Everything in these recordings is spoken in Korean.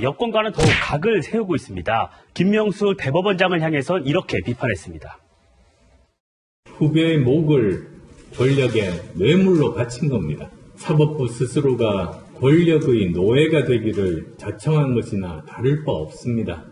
여권과는 더욱 각을 세우고 있습니다. 김명수 대법원장을 향해선 이렇게 비판했습니다. 후배의 목을 권력의 뇌물로 바친 겁니다. 사법부 스스로가 권력의 노예가 되기를 자청한 것이나 다를 바 없습니다.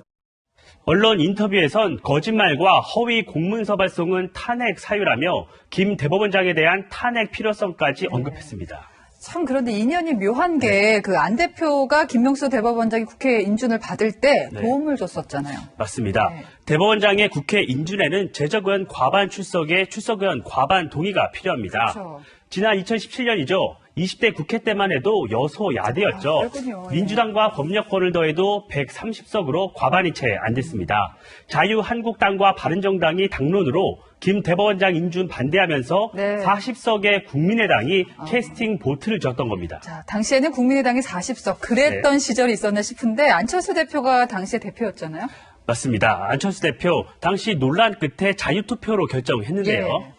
언론 인터뷰에선 거짓말과 허위 공문서 발송은 탄핵 사유라며 김 대법원장에 대한 탄핵 필요성까지 언급했습니다. 참 그런데 인연이 묘한 게 그 안 대표가 김명수 대법원장이 국회 인준을 받을 때 도움을 줬었잖아요. 맞습니다. 네. 대법원장의 국회 인준에는 재적의원 과반 출석에 출석의원 과반 동의가 필요합니다. 그렇죠. 지난 2017년이죠. 20대 국회 때만 해도 여소야대였죠. 그렇군요. 예. 민주당과 법력권을 더해도 130석으로 과반이 채 안 됐습니다. 자유한국당과 바른정당이 당론으로 김 대법원장 인준 반대하면서 네. 40석의 국민의당이 캐스팅 보트를 졌던 겁니다. 자, 당시에는 국민의당이 40석 그랬던 시절이 있었나 싶은데 안철수 대표가 당시에 대표였잖아요. 맞습니다. 안철수 대표 당시 논란 끝에 자유투표로 결정했는데요. 예.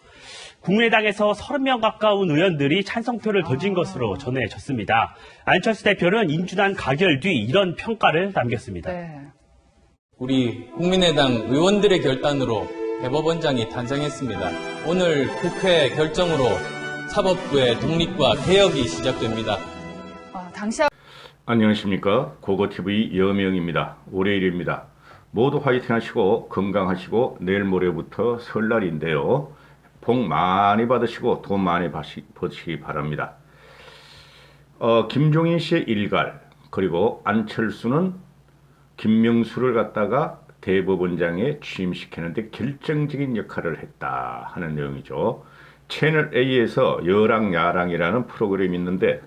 국민의당에서 30명 가까운 의원들이 찬성표를 던진 것으로 전해졌습니다. 안철수 대표는 인준안 가결 뒤 이런 평가를 남겼습니다. 네. 우리 국민의당 의원들의 결단으로 대법원장이 탄생했습니다. 오늘 국회 결정으로 사법부의 독립과 개혁이 시작됩니다. 당시 안녕하십니까. 고고TV 여명입니다. 월요일입니다. 모두 화이팅 하시고 건강하시고 내일 모레부터 설날인데요. 복 많이 받으시고 돈 많이 버시기 바랍니다. 김종인 씨의 일갈 그리고 안철수는 김명수를 갖다가 대법원장에 취임시키는데 결정적인 역할을 했다 하는 내용이죠. 채널A에서 여랑야랑이라는 프로그램이 있는데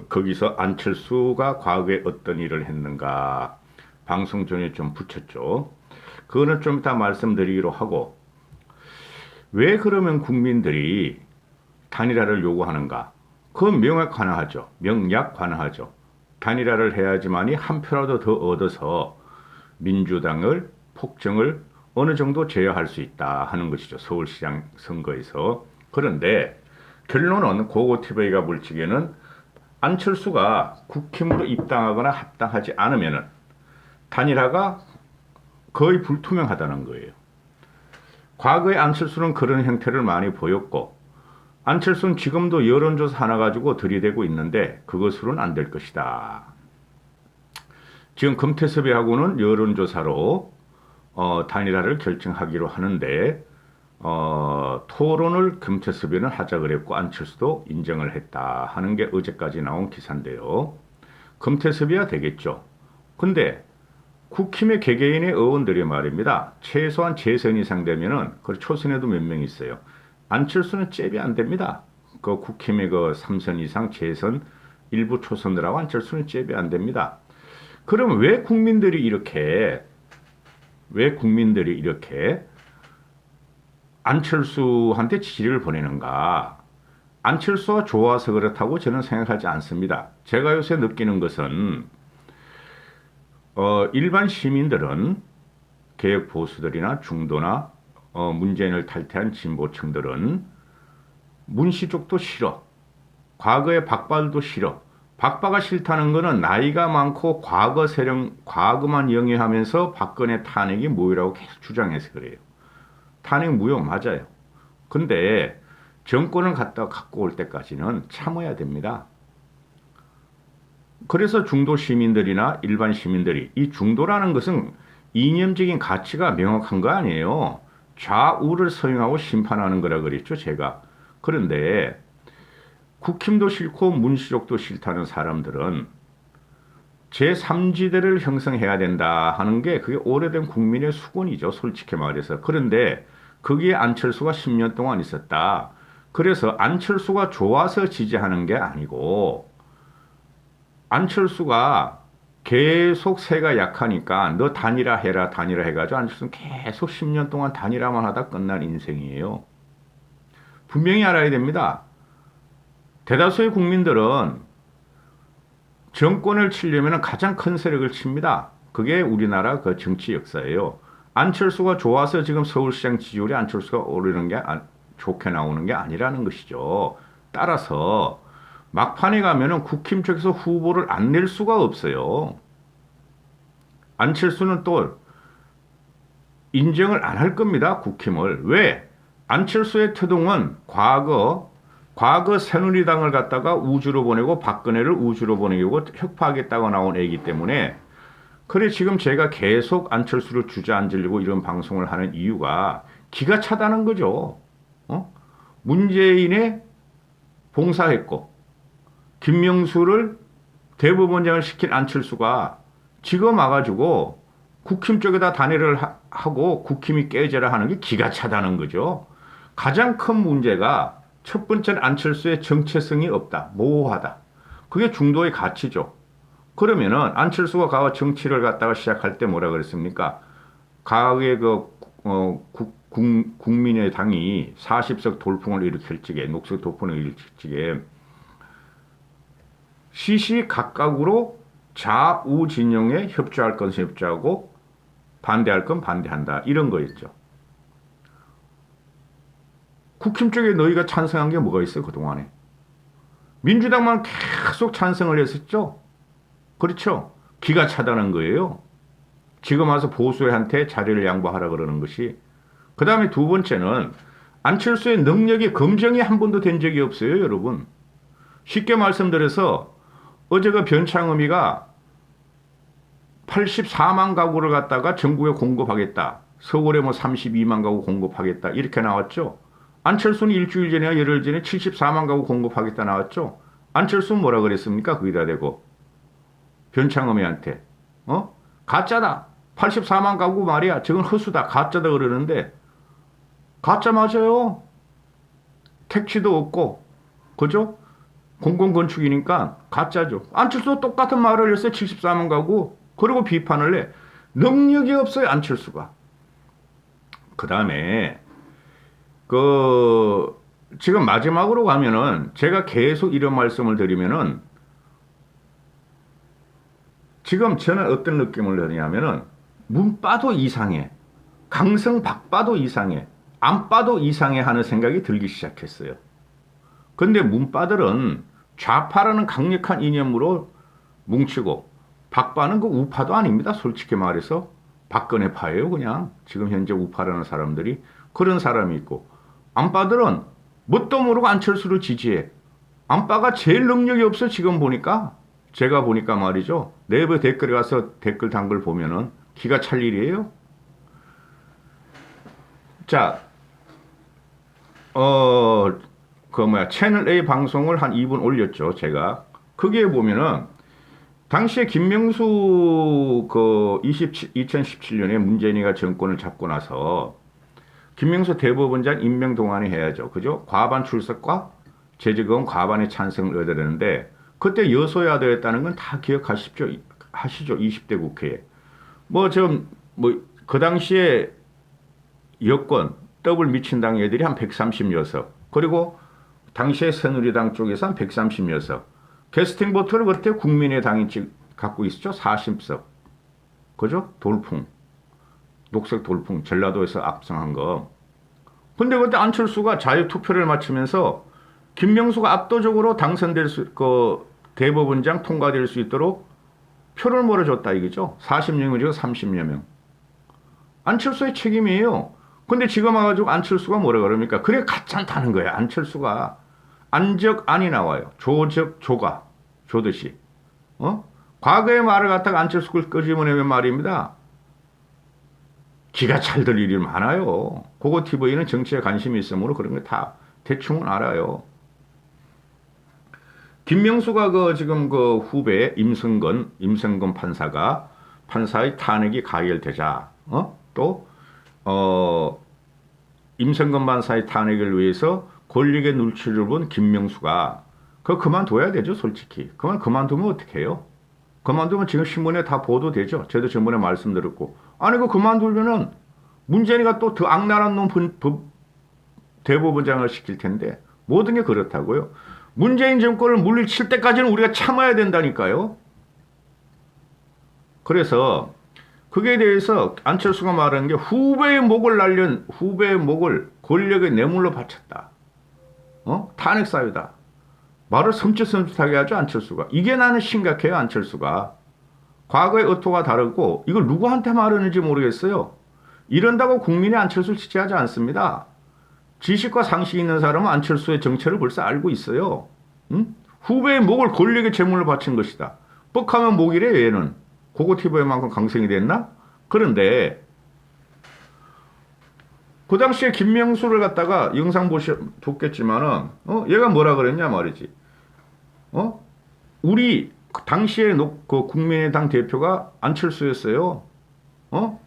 거기서 안철수가 과거에 어떤 일을 했는가 방송 전에 좀 붙였죠. 그거는 좀 이따 말씀드리기로 하고 왜 그러면 국민들이 단일화를 요구하는가? 그건 명확하죠. 명약관하죠. 단일화를 해야지만이 한 표라도 더 얻어서 민주당을 폭정을 어느 정도 제어할 수 있다 하는 것이죠. 서울시장 선거에서. 그런데 결론은 고고TV가 물치기에는 안철수가 국힘으로 입당하거나 합당하지 않으면 단일화가 거의 불투명하다는 거예요. 과거에 안철수는 그런 형태를 많이 보였고 안철수는 지금도 여론조사 하나 가지고 들이대고 있는데 그것으로는 안 될 것이다. 지금 금태섭이하고는 여론조사로 단일화를 결정하기로 하는데 토론을 금태섭이는 하자 그랬고 안철수도 인정을 했다 하는 게 어제까지 나온 기사인데요. 금태섭이야 되겠죠. 근데 국힘의 개개인의 의원들이 말입니다. 최소한 재선 이상 되면은 그 초선에도 몇 명 있어요. 안철수는 잽이 안 됩니다. 그 국힘의 그 3선 이상 재선 일부 초선들하고 안철수는 잽이 안 됩니다. 그럼 왜 국민들이 이렇게 안철수한테 지지를 보내는가? 안철수가 좋아서 그렇다고 저는 생각하지 않습니다. 제가 요새 느끼는 것은 일반 시민들은 개혁 보수들이나 중도나 문재인을 탈퇴한 진보층들은 문시 쪽도 싫어. 과거의 박바도 싫어. 박바가 싫다는 거는 나이가 많고 과거 세력, 과거만 영위하면서 박근혜 탄핵이 무효라고 계속 주장해서 그래요. 탄핵 무효 맞아요. 근데 정권을 갖고 올 때까지는 참아야 됩니다. 그래서 중도 시민들이나 일반 시민들이 이 중도라는 것은 이념적인 가치가 명확한 거 아니에요. 좌우를 서용하고 심판하는 거라 그랬죠, 제가. 그런데 국힘도 싫고 문시족도 싫다는 사람들은 제3지대를 형성해야 된다 하는 게 그게 오래된 국민의 수건이죠, 솔직히 말해서. 그런데 거기에 안철수가 10년 동안 있었다. 그래서 안철수가 좋아서 지지하는 게 아니고 안철수가 계속 세가 약하니까 너 단일화 해라 단일화 해가지고 안철수는 계속 10년 동안 단일화만 하다 끝날 인생이에요. 분명히 알아야 됩니다. 대다수의 국민들은 정권을 치려면 가장 큰 세력을 칩니다. 그게 우리나라 그 정치 역사예요. 안철수가 좋아서 지금 서울시장 지지율이 안철수가 오르는 게 좋게 나오는 게 아니라는 것이죠. 따라서 막판에 가면은 국힘 쪽에서 후보를 안 낼 수가 없어요. 안철수는 또 인정을 안 할 겁니다. 국힘을. 왜? 안철수의 태동은 과거 새누리당을 갖다가 우주로 보내고 박근혜를 우주로 보내고 혁파하겠다고 나온 애이기 때문에 그래 지금 제가 계속 안철수를 주저앉으려고 이런 방송을 하는 이유가 기가 차다는 거죠. 문재인에 봉사했고 김명수를 대법원장을 시킨 안철수가 지금 와가지고 국힘 쪽에다 단일을 하고 국힘이 깨져라 하는 게 기가 차다는 거죠. 가장 큰 문제가 첫 번째는 안철수의 정체성이 없다. 모호하다. 그게 중도의 가치죠. 그러면은 안철수가 과거 정치를 갖다가 시작할 때 뭐라 그랬습니까? 과거에 국민의 당이 40석 돌풍을 일으킬 적에 녹색 돌풍을 일으킬 적에 시시각각으로 좌우 진영에 협조할 것은 협조하고 반대할 건 반대한다. 이런 거였죠. 국힘 쪽에 너희가 찬성한 게 뭐가 있어요? 그동안에. 민주당만 계속 찬성을 했었죠. 그렇죠. 기가 차다는 거예요. 지금 와서 보수한테 자리를 양보하라 그러는 것이. 그 다음에 두 번째는 안철수의 능력이 검증이 한 번도 된 적이 없어요. 여러분. 쉽게 말씀드려서 어제가 변창흠이가 84만 가구를 갖다가 전국에 공급하겠다. 서울에 뭐 32만 가구 공급하겠다. 이렇게 나왔죠. 안철수는 일주일 전이나 열흘 전에 74만 가구 공급하겠다 나왔죠. 안철수는 뭐라 그랬습니까? 거기다 대고. 변창흠이한테. 가짜다. 84만 가구 말이야. 저건 허수다. 가짜다 그러는데 가짜 맞아요. 택지도 없고. 그죠? 공공건축이니까 가짜죠. 안철수도 똑같은 말을 했어요. 74만 가구. 그리고 비판을 해. 능력이 없어요. 안철수가. 그 다음에 지금 마지막으로 가면은 제가 계속 이런 말씀을 드리면은 지금 저는 어떤 느낌을 드냐면은 문 빠도 이상해. 강성 박 빠도 이상해. 안 빠도 이상해 하는 생각이 들기 시작했어요. 근데 문빠들은 좌파라는 강력한 이념으로 뭉치고 박빠는 그 우파도 아닙니다. 솔직히 말해서 박근혜파예요. 그냥 지금 현재 우파라는 사람들이 그런 사람이 있고 안빠들은 뭣도 모르고 안철수를 지지해. 안빠가 제일 능력이 없어. 지금 보니까 제가 보니까 말이죠. 네이버 댓글에 가서 댓글 단 걸 보면은 기가 찰 일이에요. 자, 채널 A 방송을 한 2분 올렸죠. 제가 거기에 보면은 당시에 김명수 2017년에 문재인이가 정권을 잡고 나서 김명수 대법원장 임명 동안에 해야죠. 그죠? 과반 출석과 재직원 과반의 찬성을 얻어야 되는데 그때 여소야대였다는 건 다 기억하시죠? 20대 국회에. 그 당시에 여권, 더블 미친당 애들이 한 130여석, 그리고 당시에 새누리당 쪽에서 한 130여석, 캐스팅 보트를 그때 국민의당이 갖고 있었죠? 40석. 그죠? 돌풍. 녹색 돌풍. 전라도에서 압승한 거. 근데 그때 안철수가 자유투표를 마치면서 김명수가 압도적으로 당선될 대법원장 통과될 수 있도록 표를 몰아줬다 이거죠. 40명이죠. 30여 명. 안철수의 책임이에요. 근데 지금 와가지고 안철수가 뭐라 그럽니까? 그래 가짜다는 거야. 안철수가. 안적 안이 나와요. 조적 조가. 조듯이. 과거의 말을 갖다가 안철수를 끄집어내면 말입니다. 기가 찰들 일이 많아요. 고고 TV는 정치에 관심이 있으므로 그런 거 다 대충은 알아요. 김명수가 지금 후배 임성근 판사의 탄핵이 가결되자, 임성근 판사의 탄핵을 위해서 권력의 눈치를 본 김명수가 그만둬야 되죠, 솔직히. 그만두면 어떻게 해요? 그만두면 지금 신문에 다 보도되죠. 저도 전번에 말씀드렸고. 아니, 그만두면은 문재인이가 또 더 악랄한 놈 대법원장을 시킬 텐데 모든 게 그렇다고요. 문재인 정권을 물리칠 때까지는 우리가 참아야 된다니까요. 그래서 그게 대해서 안철수가 말하는 게 후배의 목을 권력의 뇌물로 바쳤다. 탄핵 사유다. 말을 섬찟섬찟하게 하죠, 안철수가. 이게 나는 심각해요, 안철수가. 과거의 의도가 다르고 이걸 누구한테 말하는지 모르겠어요. 이런다고 국민이 안철수를 지지하지 않습니다. 지식과 상식이 있는 사람은 안철수의 정체를 벌써 알고 있어요. 응? 후배의 목을 권력의 제물로 바친 것이다. 뻑하면 목이래 얘는. 고고티브에만큼 강성이 됐나? 그런데 그 당시에 김명수를 갖다가 영상 보겠지만은 얘가 뭐라 그랬냐 말이지. 우리 당시에 그 국민의당 대표가 안철수였어요.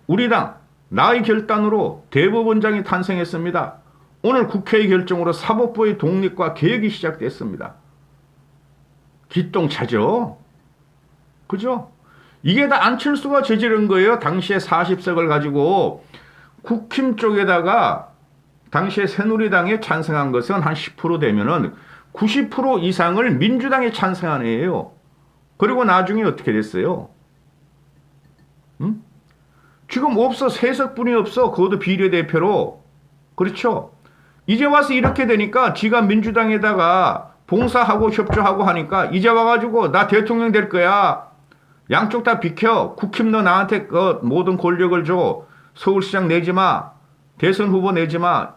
우리 당 나의 결단으로 대법원장이 탄생했습니다. 오늘 국회의 결정으로 사법부의 독립과 개혁이 시작됐습니다. 기똥차죠? 그죠? 이게 다 안철수가 저지른 거예요. 당시에 40석을 가지고 국힘 쪽에다가 당시에 새누리당에 찬성한 것은 한 10% 되면은 90% 이상을 민주당에 찬성한 애예요. 그리고 나중에 어떻게 됐어요? 응? 지금 없어. 3석뿐이 없어. 그것도 비례대표로. 그렇죠? 이제 와서 이렇게 되니까 지가 민주당에다가 봉사하고 협조하고 하니까 이제 와가지고 나 대통령 될 거야. 양쪽 다 비켜. 국힘 너 나한테 그 모든 권력을 줘. 서울시장 내지 마. 대선 후보 내지 마.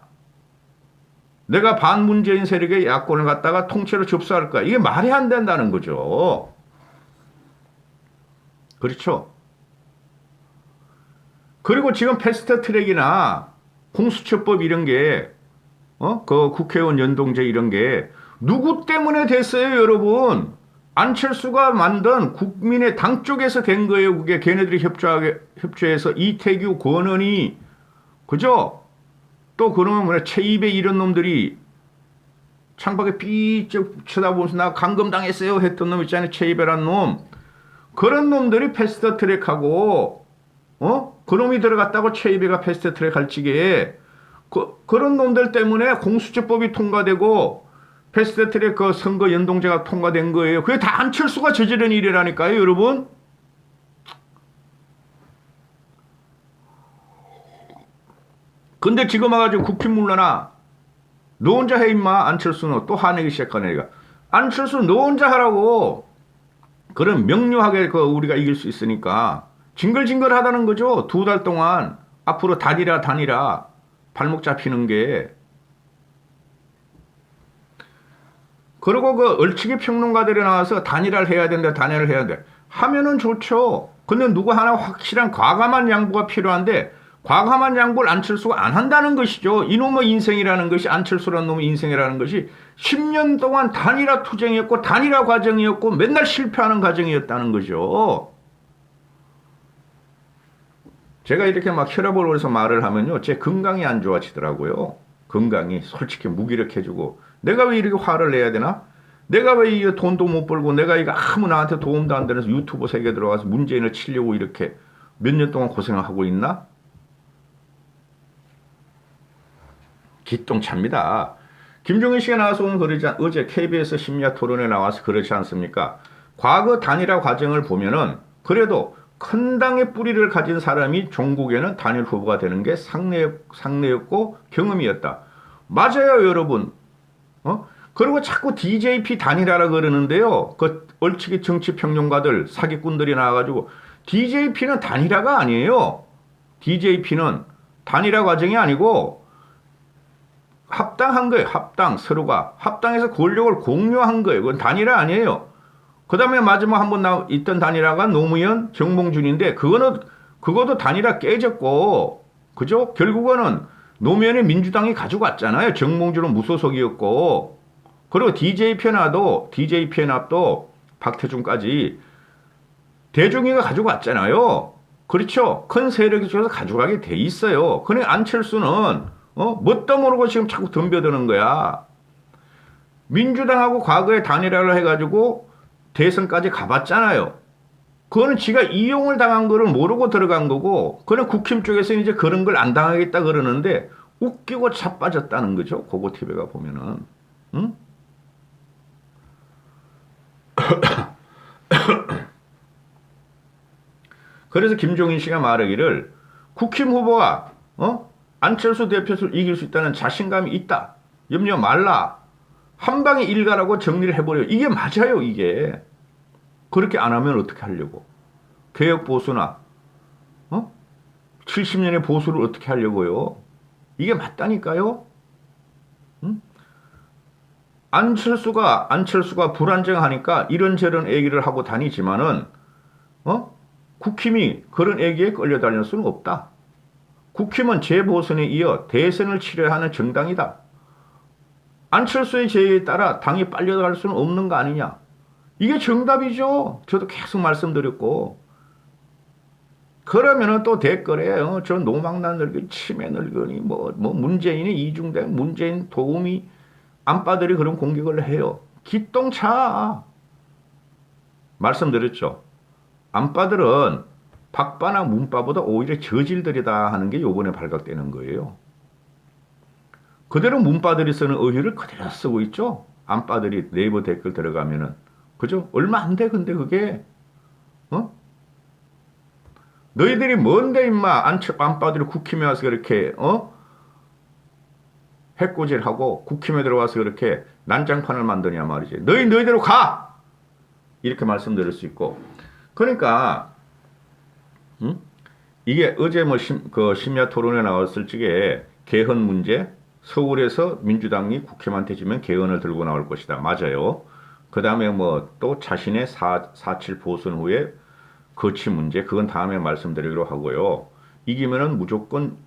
내가 반문재인 세력의 야권을 갖다가 통째로 접수할 거야. 이게 말이 안 된다는 거죠. 그렇죠? 그리고 지금 패스트 트랙이나 공수처법 이런 게, 그 국회의원 연동제 이런 게 누구 때문에 됐어요, 여러분? 안철수가 만든 국민의 당 쪽에서 된 거예요. 그게 걔네들이 협조해서 이태규, 권은희, 그죠? 또 그러면 뭐냐, 최입의 이런 놈들이 창밖에 삐쩍 쳐다보면서 나 감금당했어요 했던 놈 있잖아요. 최입이란 놈. 그런 놈들이 패스트 트랙하고, 그놈이 들어갔다고 최입이가 패스트 트랙 할 지게, 그런 놈들 때문에 공수처법이 통과되고, 패스트 트랙 그 선거 연동제가 통과된 거예요. 그게 다 안철수가 저지른 일이라니까요, 여러분. 근데 지금 와가지고 국힘 물러나. 너 혼자 해, 임마. 안철수는 또 화내기 시작하네, 얘가. 안철수 너 혼자 하라고. 그럼 명료하게 우리가 이길 수 있으니까. 징글징글 하다는 거죠. 2달 동안. 앞으로 다니라. 발목 잡히는 게. 그리고 그 얼치기 평론가들이 나와서 단일화를 해야 된다. 하면은 좋죠. 근데 누구 하나 확실한 과감한 양보가 필요한데 과감한 양보를 안철수가 안 한다는 것이죠. 이놈의 인생이라는 것이, 안철수라는 놈의 인생이라는 것이 10년 동안 단일화 투쟁이었고 단일화 과정이었고 맨날 실패하는 과정이었다는 거죠. 제가 이렇게 막 혈압을 올려서 말을 하면요, 제 건강이 안 좋아지더라고요. 건강이 솔직히 무기력해지고, 내가 왜 이렇게 화를 내야 되나? 내가 왜 이 돈도 못 벌고, 내가 이거 아무 나한테 도움도 안 되면서 유튜브 세계에 들어가서 문재인을 치려고 이렇게 몇 년 동안 고생을 하고 있나? 기똥차입니다. 김종인 씨가 나와서 오늘 어제 KBS 심야 토론에 나와서 그렇지 않습니까? 과거 단일화 과정을 보면은 그래도 큰 당의 뿌리를 가진 사람이 종국에는 단일 후보가 되는 게 상례였고 경험이었다. 맞아요, 여러분. 그리고 자꾸 DJP 단일화라 그러는데요. 그 얼치기 정치평론가들, 사기꾼들이 나와가지고 DJP는 단일화가 아니에요. DJP는 단일화 과정이 아니고 합당한 거예요. 서로가 합당해서 권력을 공유한 거예요. 그건 단일화 아니에요. 그 다음에 마지막 한번 있던 단일화가 노무현, 정몽준인데 그것도 단일화 깨졌고, 그죠? 결국은 노무현의 민주당이 가져갔잖아요. 정몽준은 무소속이었고, 그리고 DJ 편압도 박태준까지 대중이가 가져갔잖아요. 그렇죠? 큰 세력이 쪽에서 가져가게 돼 있어요. 그러니까 안철수는 뭣도 모르고 지금 자꾸 덤벼드는 거야. 민주당하고 과거에 단일화를 해가지고 대선까지 가봤잖아요. 그거는 지가 이용을 당한 거를 모르고 들어간 거고, 그는 국힘 쪽에서 이제 그런 걸 안 당하겠다 그러는데 웃기고 자빠졌다는 거죠. 고고TV가 보면은. 응? 그래서 김종인 씨가 말하기를 국힘 후보가 안철수 대표를 이길 수 있다는 자신감이 있다. 염려 말라. 한 방에 일가라고 정리를 해버려요. 이게 맞아요, 이게. 그렇게 안 하면 어떻게 하려고. 개혁 보수나 70년의 보수를 어떻게 하려고요? 이게 맞다니까요. 응? 안철수가 불안정하니까 이런저런 얘기를 하고 다니지만은 국힘이 그런 얘기에 끌려다닐 수는 없다. 국힘은 재보선에 이어 대선을 치러야 하는 정당이다. 안철수의 제의에 따라 당이 빨려갈 수는 없는 거 아니냐. 이게 정답이죠. 저도 계속 말씀드렸고. 그러면은 또 댓글에 저 노망난 늙은이, 치매 늙은이, 뭐 문재인이 이중된 문재인 도우미 안빠들이 그런 공격을 해요. 기똥차. 말씀드렸죠. 안빠들은 박빠나 문빠보다 오히려 저질들이다 하는 게 요번에 발각되는 거예요. 그대로 문빠들이 쓰는 어휘를 그대로 쓰고 있죠. 안빠들이 네이버 댓글 들어가면은. 그죠? 얼마 안 돼, 근데 그게. 너희들이 뭔데, 임마. 안빠들이 국힘에 와서 그렇게, 해코지하고 국힘에 들어와서 그렇게 난장판을 만드냐 말이지. 너희대로 가! 이렇게 말씀드릴 수 있고. 그러니까, 이게 어제 심야 토론에 나왔을 적에 개헌 문제, 서울에서 민주당이 국힘한테 지면 개헌을 들고 나올 것이다. 맞아요. 그 다음에 또 자신의 4.7 보선 후에 거치 문제, 그건 다음에 말씀드리기로 하고요. 이기면은 무조건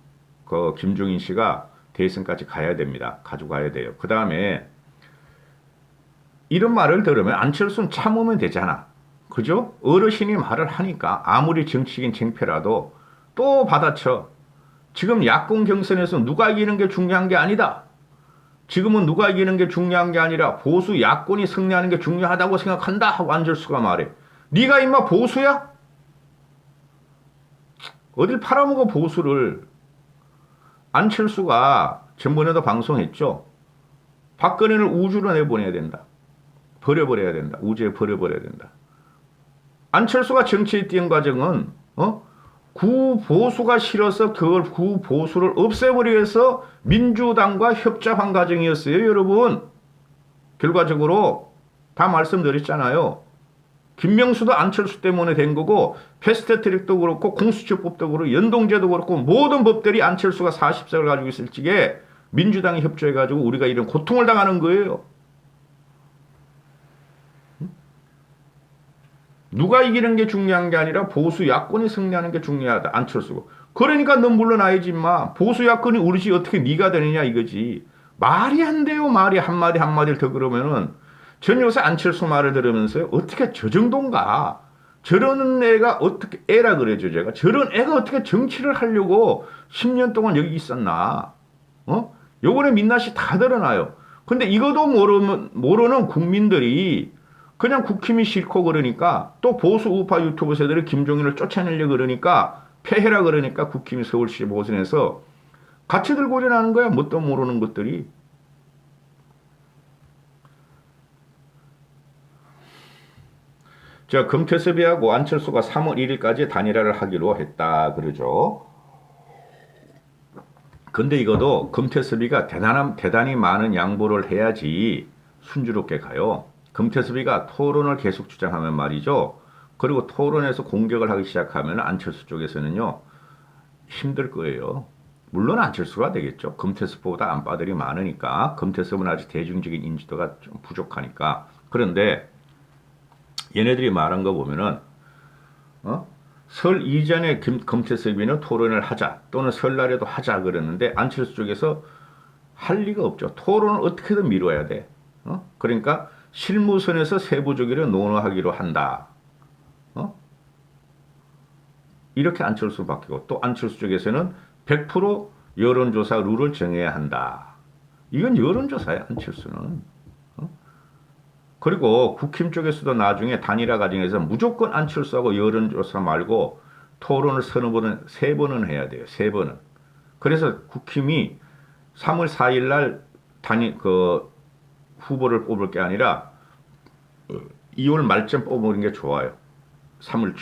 김종인 씨가 대선까지 가야 됩니다. 가져가야 돼요. 그 다음에 이런 말을 들으면 안철수는 참으면 되잖아. 그죠? 어르신이 말을 하니까 아무리 정치적인 쟁패라도 또 받아쳐. 지금 야권 경선에서 누가 이기는 게 중요한 게 아니다. 지금은 누가 이기는 게 중요한 게 아니라 보수 야권이 승리하는 게 중요하다고 생각한다 하고 안철수가 말해. 네가 임마 보수야? 어딜 팔아먹어 보수를. 안철수가 전번에도 방송했죠. 박근혜를 우주로 내보내야 된다. 버려버려야 된다. 우주에 버려버려야 된다. 안철수가 정치에 뛰는 과정은 구보수가 싫어서 그걸 구보수를 없애버리기 위해서 민주당과 협잡한 과정이었어요. 여러분. 결과적으로 다 말씀드렸잖아요. 김명수도 안철수 때문에 된 거고 패스트트랙도 그렇고 공수처법도 그렇고 연동제도 그렇고 모든 법들이 안철수가 40석을 가지고 있을 적에 민주당이 협조해가지고 우리가 이런 고통을 당하는 거예요. 누가 이기는 게 중요한 게 아니라 보수 야권이 승리하는 게 중요하다. 안철수고. 그러니까 넌 물러나야지 임마. 보수 야권이 우리지 어떻게 네가 되느냐 이거지. 말이 안 돼요. 말이 한마디를 더 그러면은 전 요새 안철수 말을 들으면서요. 어떻게 저 정도인가. 저런 애가 어떻게 애라 그래죠 제가. 저런 애가 어떻게 정치를 하려고 10년 동안 여기 있었나. 요번에 민낯이 다 드러나요. 근데 이것도 모르는 국민들이 그냥 국힘이 싫고 그러니까 또 보수 우파 유튜브 세대를 김종인을 쫓아내려고 그러니까 폐해라 그러니까 국힘이 서울시 보선에서 같이 들고 일어나는 거야. 뭣도 모르는 것들이. 자, 금태섭이하고 안철수가 3월 1일까지 단일화를 하기로 했다 그러죠. 근데 이것도 금태섭이가 대단히 많은 양보를 해야지 순조롭게 가요. 금태섭이가 토론을 계속 주장하면 말이죠. 그리고 토론에서 공격을 하기 시작하면 안철수 쪽에서는요. 힘들 거예요. 물론 안철수가 되겠죠. 금태섭보다 안빠들이 많으니까. 금태섭은 아직 대중적인 인지도가 좀 부족하니까. 그런데 얘네들이 말한 거 보면은 설 이전에 금태섭이는 토론을 하자 또는 설날에도 하자 그랬는데 안철수 쪽에서 할 리가 없죠. 토론을 어떻게든 미뤄야 돼. 그러니까 실무선에서 세부적으로 논의하기로 한다. 이렇게 안철수 바뀌고 또 안철수 쪽에서는 100% 여론조사 룰을 정해야 한다. 이건 여론조사야 안철수는. 그리고 국힘 쪽에서도 나중에 단일화 과정에서 무조건 안철수하고 여론조사 말고 토론을 서너 번은 3번은 해야 돼요. 3번은. 그래서 국힘이 3월 4일 날 후보를 뽑을 게 아니라 2월 말쯤 뽑는 게 좋아요. 3월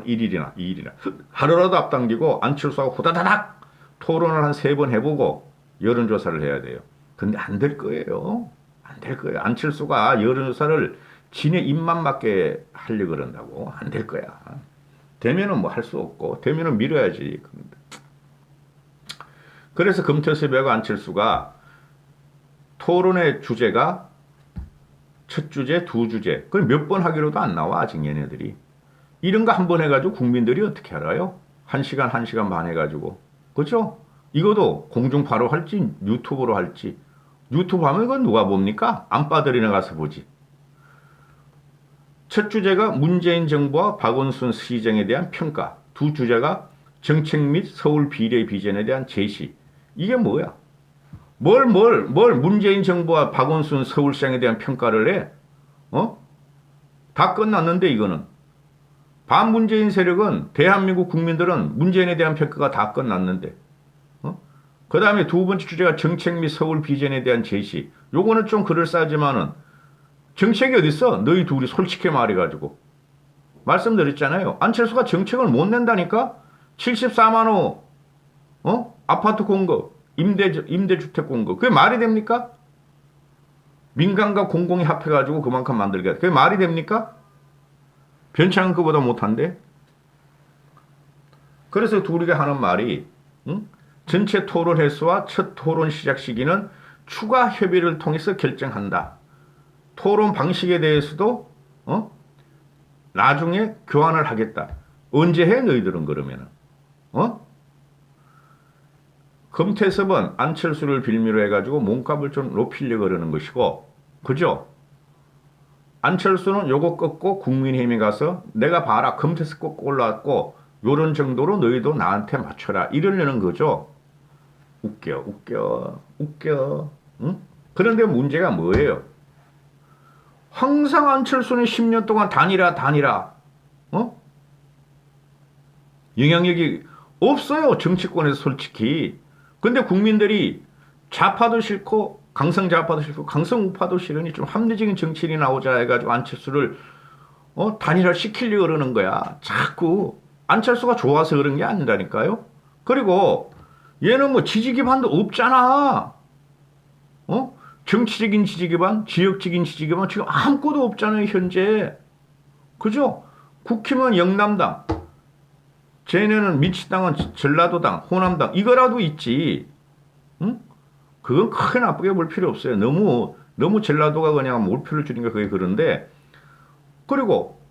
1일이나 2일이나 하루라도 앞당기고 안철수하고 후다다닥 토론을 한 3번 해보고 여론조사를 해야 돼요. 근데 안 될 거예요. 안 될 거예요. 안철수가 여론조사를 지네 입만 맞게 하려고 그런다고. 안 될 거야. 되면은 뭐 할 수 없고, 되면은 밀어야지. 그래서 금태섭하고 안철수가 토론의 주제가 첫 주제, 두 주제, 그걸 몇 번 하기로도 안 나와, 아직 얘네들이. 이런 거 한 번 해가지고 국민들이 어떻게 알아요? 1시간, 1시간 반 해가지고. 그죠? 이것도 공중파로 할지, 유튜브로 할지. 유튜브 하면 이건 누가 봅니까? 안빠들이나 가서 보지. 첫 주제가 문재인 정부와 박원순 시정에 대한 평가. 두 주제가 정책 및 서울 비례 비전에 대한 제시. 이게 뭐야? 뭘 문재인 정부와 박원순 서울시장에 대한 평가를 해? 다 끝났는데 이거는. 반문재인 세력은 대한민국 국민들은 문재인에 대한 평가가 다 끝났는데. 그 다음에 두 번째 주제가 정책 및 서울 비전에 대한 제시. 요거는 좀 그럴싸하지만은 정책이 어딨어? 너희 둘이 솔직히 말해가지고. 말씀드렸잖아요. 안철수가 정책을 못 낸다니까? 74만 호, 아파트 공급, 임대주택 공급. 그게 말이 됩니까? 민간과 공공이 합해가지고 그만큼 만들게. 그게 말이 됩니까? 변창은 그보다 못한데? 그래서 둘이 하는 말이, 전체 토론 횟수와 첫 토론 시작 시기는 추가 협의를 통해서 결정한다. 토론 방식에 대해서도 나중에 교환을 하겠다. 언제 해 너희들은 그러면은? 금태섭은 안철수를 빌미로 해가지고 몸값을 좀 높이려고 그러는 것이고, 그죠? 안철수는 요거 꺾고 국민의힘에 가서 내가 봐라 금태섭 꺾고 올라왔고 요런 정도로 너희도 나한테 맞춰라 이러려는 거죠. 웃겨. 응? 그런데 문제가 뭐예요? 항상 안철수는 10년 동안 단일화 영향력이 없어요. 정치권에서 솔직히. 근데 국민들이 좌파도 싫고 강성 좌파도 싫고 강성 우파도 싫으니 좀 합리적인 정치인이 나오자 해가지고 안철수를 단일화 시키려고 그러는 거야. 자꾸 안철수가 좋아서 그런 게 아니라니까요. 그리고 얘는 뭐 지지 기반도 없잖아. 정치적인 지지 기반, 지역적인 지지 기반 지금 아무것도 없잖아요, 현재. 그죠? 국힘은 영남당, 쟤네는 민치당은 전라도당, 호남당 이거라도 있지. 응? 그건 크게 나쁘게 볼 필요 없어요. 너무 전라도가 그냥 몰표를 주니까 그게 그런데. 그리고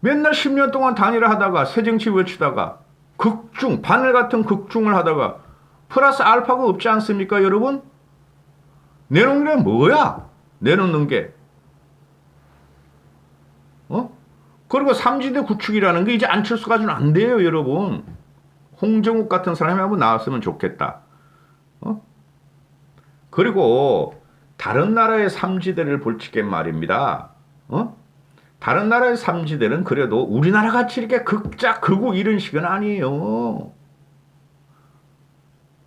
맨날 10년 동안 단일화 하다가 새정치 외치다가 극중, 바늘 같은 극중을 하다가 플러스 알파가 없지 않습니까, 여러분? 내놓는 게 뭐야? 내놓는 게. 그리고 삼지대 구축이라는 게 이제 안철수 가지고는 안 돼요, 여러분. 홍정욱 같은 사람이 한번 나왔으면 좋겠다. 그리고 다른 나라의 삼지대를 볼 적엔 말입니다. 다른 나라의 삼지대는 그래도 우리나라 같이 이렇게 극작, 극우 이런 식은 아니에요.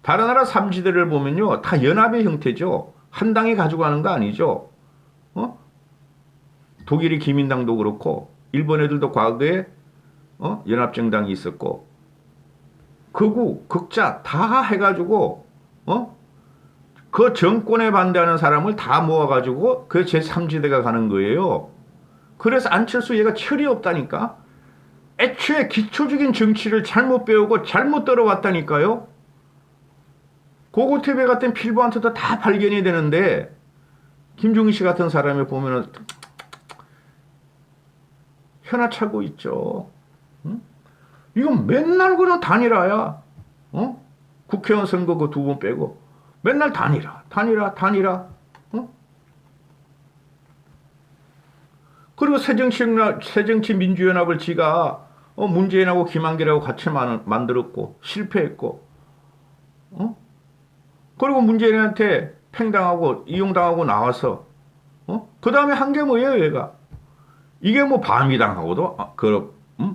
다른 나라 삼지대를 보면요, 다 연합의 형태죠. 한 당이 가지고 가는 거 아니죠. 독일이 기민당도 그렇고, 일본 애들도 과거에 연합정당이 있었고, 극우, 극자 다 해가지고 그 정권에 반대하는 사람을 다 모아가지고 그 제3지대가 가는 거예요. 그래서 안철수 얘가 철이 없다니까. 애초에 기초적인 정치를 잘못 배우고 잘못 들어왔다니까요. 고고태배 같은 필부한테도 다 발견이 되는데 김종인 씨 같은 사람이 보면은 현아차고 있죠. 이건 맨날 그냥 단일화야. 국회의원 선거 그 2번 빼고 맨날 단일화. 그리고 새정치민주연합을 지가 문재인하고 김한길하고 같이 만들었고 실패했고, 그리고 문재인한테 팽당하고 이용당하고 나와서 그 다음에 한 게 뭐예요, 얘가? 이게 뭐 바미당하고도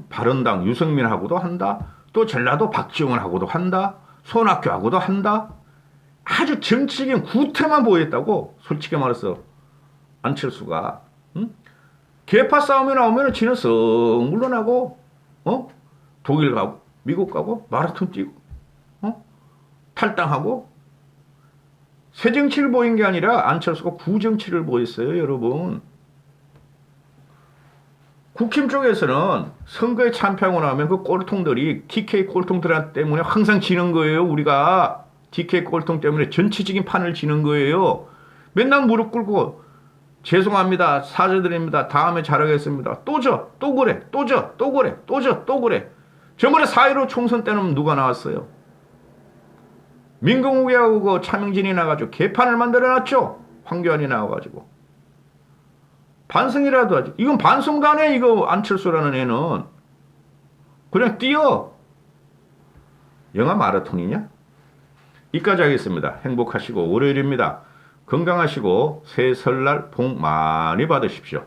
바른당 유승민하고도 한다. 또 전라도 박지원하고도 한다. 손학규하고도 한다. 아주 정치적인 구태만 보였다고. 솔직히 말해서 안철수가 계파 싸움에 나오면 지는 썩 물러나고 독일 가고 미국 가고 마라톤 뛰고 탈당하고. 새 정치를 보인 게 아니라 안철수가 구정치를 보였어요, 여러분. 국힘 쪽에서는 선거에 참패하고 나면 그 꼴통들이 TK 꼴통들 때문에 항상 지는 거예요. 우리가 TK 꼴통 때문에 전체적인 판을 지는 거예요. 맨날 무릎 꿇고 죄송합니다. 사죄드립니다. 다음에 잘하겠습니다. 또 져. 또 그래. 또 져. 또 그래. 또 져. 또 그래. 저번에 4.15 총선 때는 누가 나왔어요? 민경욱이하고 그 차명진이 나가지고 개판을 만들어놨죠. 황교안이 나와가지고. 반성이라도 하지. 이건 반성도 안 해. 이거 안철수라는 애는. 그냥 뛰어. 영화 마라톤이냐? 이까지 하겠습니다. 행복하시고 월요일입니다. 건강하시고 새 설날 복 많이 받으십시오.